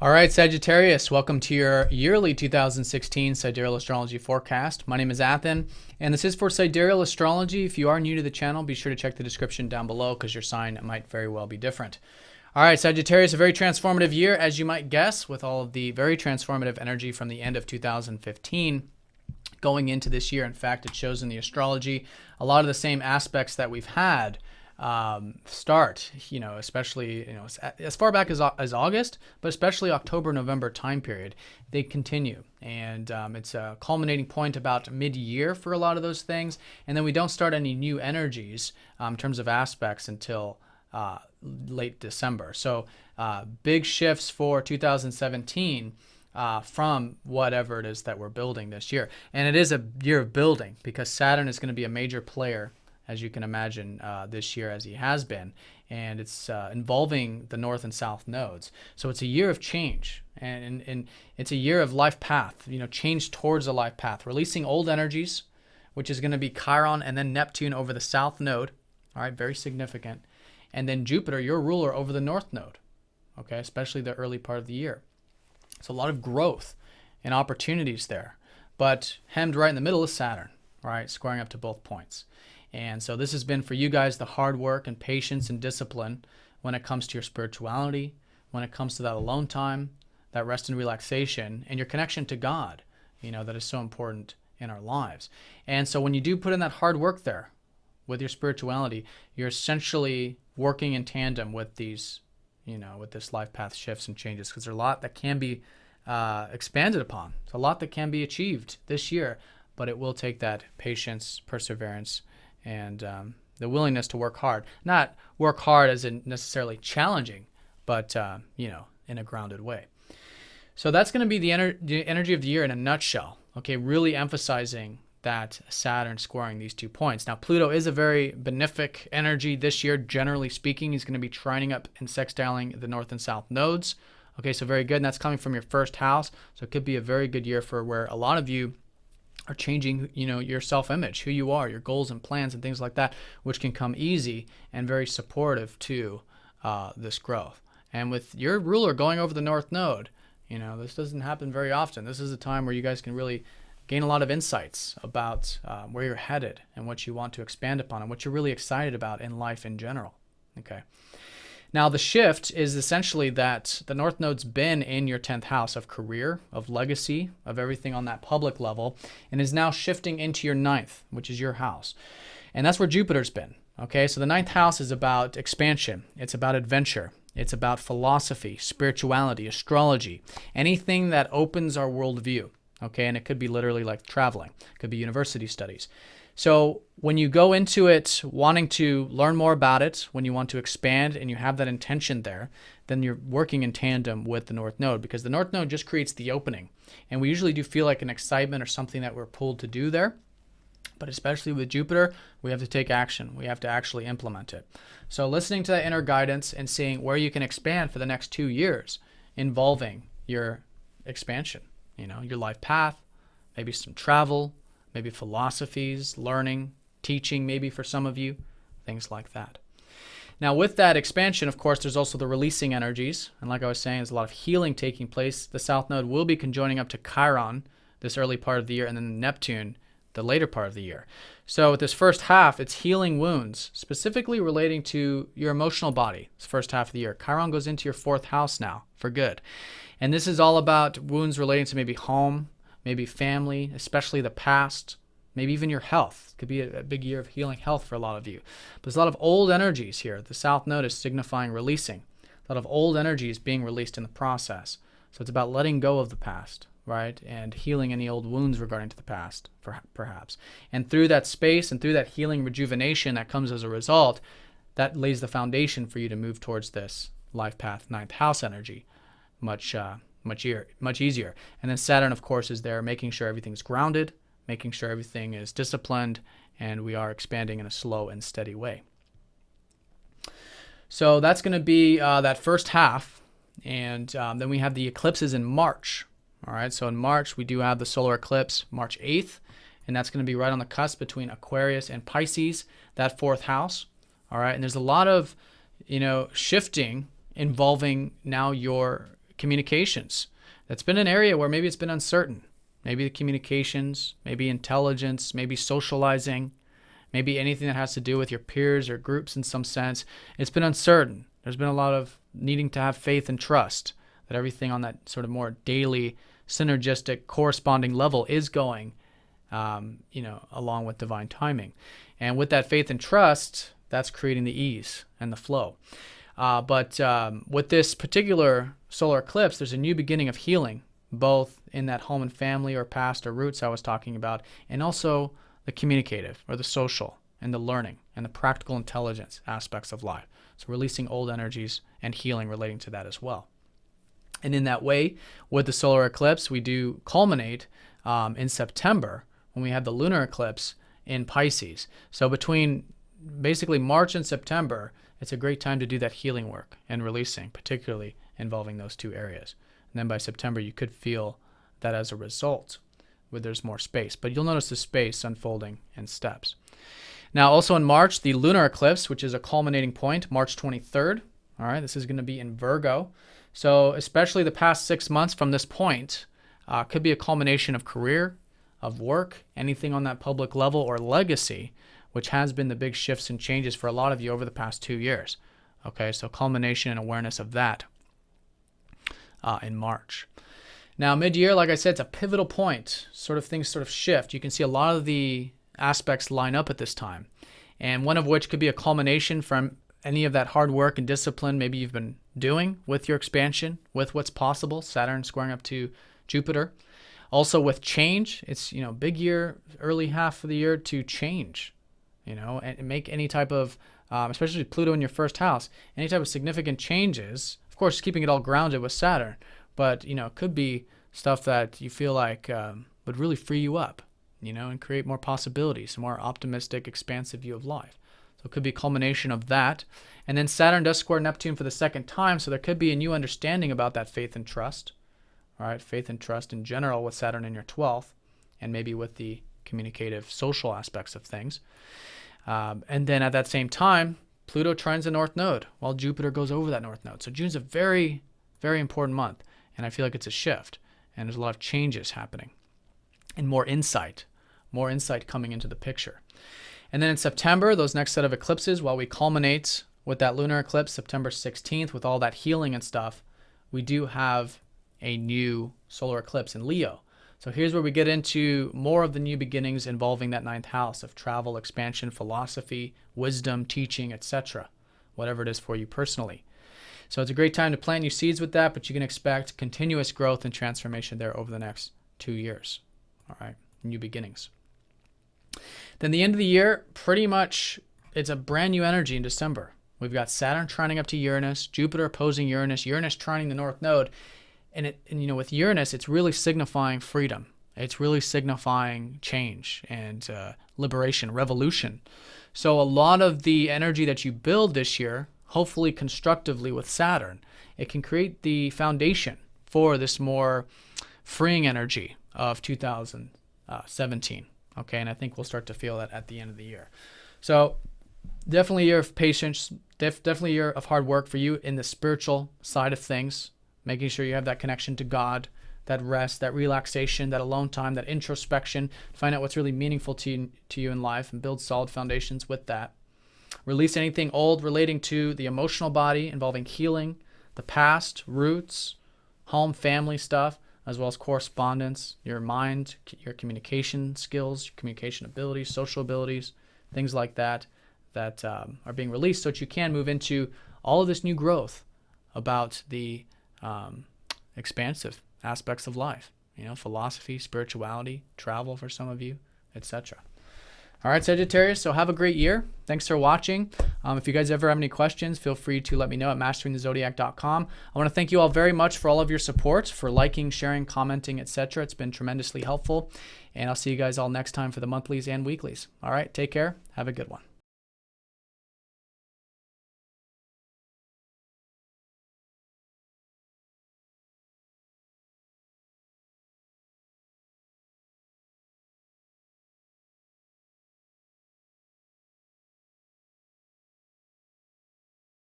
All right, Sagittarius, welcome to your yearly 2016 Sidereal Astrology Forecast. My name is Athen, and this is for Sidereal Astrology. If you are new to the channel, be sure to check the description down below because your sign might very well be different. All right, Sagittarius, a very transformative year, as you might guess, with all of the very transformative energy from the end of 2015 going into this year. In fact, it shows in the astrology a lot of the same aspects that we've had start, especially, as far back as August, but especially October, November time period, they continue. And it's a culminating point about mid-year for a lot of those things. And then we don't start any new energies in terms of aspects until late December. So big shifts for 2017 from whatever it is that we're building this year. And it is a year of building because Saturn is going to be a major player, as you can imagine, this year, as he has been, and it's involving the north and south nodes. So it's a year of change, and it's a year of life path, change towards a life path, releasing old energies, which is going to be Chiron and then Neptune over the south node, all right, very significant, and then Jupiter, your ruler, over the north node, okay, especially the early part of the year. So a lot of growth and opportunities there, but hemmed right in the middle is Saturn, right, squaring up to both points. And so this has been for you guys the hard work and patience and discipline when it comes to your spirituality, when it comes to that alone time, that rest and relaxation, and your connection to God, that is so important in our lives. And so when you do put in that hard work there with your spirituality, you're essentially working in tandem with these, with this life path shifts and changes, because there's a lot that can be expanded upon. It's a lot that can be achieved this year, but it will take that patience, perseverance, and the willingness to work hard. Not work hard as in necessarily challenging, but, in a grounded way. So that's going to be the energy of the year in a nutshell, okay, really emphasizing that Saturn squaring these 2 points. Now, Pluto is a very benefic energy this year, generally speaking. He's going to be trining up and sextiling the north and south nodes. Okay, so very good, and that's coming from your first house. So it could be a very good year for where a lot of you are changing, your self-image, who you are, your goals and plans and things like that, which can come easy and very supportive to this growth. And with your ruler going over the north node, this doesn't happen very often. This is a time where you guys can really gain a lot of insights about where you're headed and what you want to expand upon and what you're really excited about in life in general. Okay. Now, the shift is essentially that the North Node's been in your 10th house of career, of legacy, of everything on that public level, and is now shifting into your 9th, which is your house. And that's where Jupiter's been. Okay, so the 9th house is about expansion. It's about adventure. It's about philosophy, spirituality, astrology, anything that opens our worldview. Okay, and it could be literally like traveling. It could be university studies. So when you go into it wanting to learn more about it, when you want to expand and you have that intention there, then you're working in tandem with the North Node, because the North Node just creates the opening. And we usually do feel like an excitement or something that we're pulled to do there. But especially with Jupiter, we have to take action. We have to actually implement it. So listening to that inner guidance and seeing where you can expand for the next 2 years involving your expansion, your life path, maybe some travel, maybe philosophies, learning, teaching, maybe for some of you, things like that. Now, with that expansion, of course, there's also the releasing energies. And like I was saying, there's a lot of healing taking place. The South Node will be conjoining up to Chiron this early part of the year, and then Neptune the later part of the year. So with this first half, it's healing wounds, specifically relating to your emotional body, this first half of the year. Chiron goes into your 4th house now for good. And this is all about wounds relating to maybe home, maybe family, especially the past, maybe even your health. It could be a big year of healing health for a lot of you. But there's a lot of old energies here. The South Node is signifying releasing. A lot of old energies being released in the process. So it's about letting go of the past, right? And healing any old wounds regarding to the past, perhaps. And through that space and through that healing rejuvenation that comes as a result, that lays the foundation for you to move towards this life path 9th house energy much easier. And then Saturn, of course, is there making sure everything's grounded, making sure everything is disciplined, and we are expanding in a slow and steady way. So that's going to be that first half. And then we have the eclipses in March. All right, so in March, we do have the solar eclipse, March 8th, and that's going to be right on the cusp between Aquarius and Pisces, that 4th house. All right, and there's a lot of, shifting involving now your communications. That's been an area where maybe it's been uncertain. Maybe the communications, maybe intelligence, maybe socializing, maybe anything that has to do with your peers or groups in some sense. It's been uncertain. There's been a lot of needing to have faith and trust that everything on that sort of more daily, synergistic, corresponding level is going, along with divine timing. And with that faith and trust, that's creating the ease and the flow. But with this particular solar eclipse, there's a new beginning of healing, both in that home and family or past or roots I was talking about, and also the communicative or the social and the learning and the practical intelligence aspects of life. So releasing old energies and healing relating to that as well. And in that way, with the solar eclipse, we do culminate in September when we have the lunar eclipse in Pisces. So between basically March and September, it's a great time to do that healing work and releasing, particularly involving those two areas. And then by September, you could feel that as a result, where there's more space. But you'll notice the space unfolding in steps. Now, also in March, the lunar eclipse, which is a culminating point, March 23rd. All right, this is going to be in Virgo. So especially the past 6 months from this point could be a culmination of career, of work, anything on that public level or legacy, which has been the big shifts and changes for a lot of you over the past 2 years. Okay, so culmination and awareness of that in March. Now, mid-year, like I said, it's a pivotal point. Things sort of shift. You can see a lot of the aspects line up at this time, and one of which could be a culmination from any of that hard work and discipline maybe you've been doing with your expansion, with what's possible, Saturn squaring up to Jupiter. Also with change, it's, big year, early half of the year to change, and make any type of, especially Pluto in your first house, any type of significant changes. Of course, keeping it all grounded with Saturn, but, it could be stuff that you feel like would really free you up, and create more possibilities, a more optimistic, expansive view of life. So it could be a culmination of that. And then Saturn does square Neptune for the second time, so there could be a new understanding about that faith and trust. All right, faith and trust in general with Saturn in your 12th, and maybe with the communicative social aspects of things. And then at that same time, Pluto trines the North Node while Jupiter goes over that North Node. So June's a very, very important month, and I feel like it's a shift, and there's a lot of changes happening, and more insight coming into the picture. And then in September, those next set of eclipses, while we culminate with that lunar eclipse, September 16th, with all that healing and stuff, we do have a new solar eclipse in Leo. So here's where we get into more of the new beginnings involving that 9th house of travel, expansion, philosophy, wisdom, teaching, etc., whatever it is for you personally. So it's a great time to plant new seeds with that, but you can expect continuous growth and transformation there over the next 2 years. All right, new beginnings. Then the end of the year, pretty much it's a brand new energy in December. We've got Saturn trining up to Uranus, Jupiter opposing Uranus, Uranus trining the North Node. And with Uranus, it's really signifying freedom. It's really signifying change and liberation, revolution. So a lot of the energy that you build this year, hopefully constructively with Saturn, it can create the foundation for this more freeing energy of 2017. Okay, and I think we'll start to feel that at the end of the year. So definitely a year of patience, definitely a year of hard work for you in the spiritual side of things, making sure you have that connection to God, that rest, that relaxation, that alone time, that introspection, find out what's really meaningful to you in life and build solid foundations with that. Release anything old relating to the emotional body involving healing, the past, roots, home, family stuff, as well as correspondence, your mind, your communication skills, your communication abilities, social abilities, things like that are being released so that you can move into all of this new growth about the expansive aspects of life, philosophy, spirituality, travel for some of you, etc. All right, Sagittarius, so have a great year. Thanks for watching. If you guys ever have any questions, feel free to let me know at masteringthezodiac.com. I want to thank you all very much for all of your support, for liking, sharing, commenting, etc. It's been tremendously helpful. And I'll see you guys all next time for the monthlies and weeklies. All right, take care. Have a good one.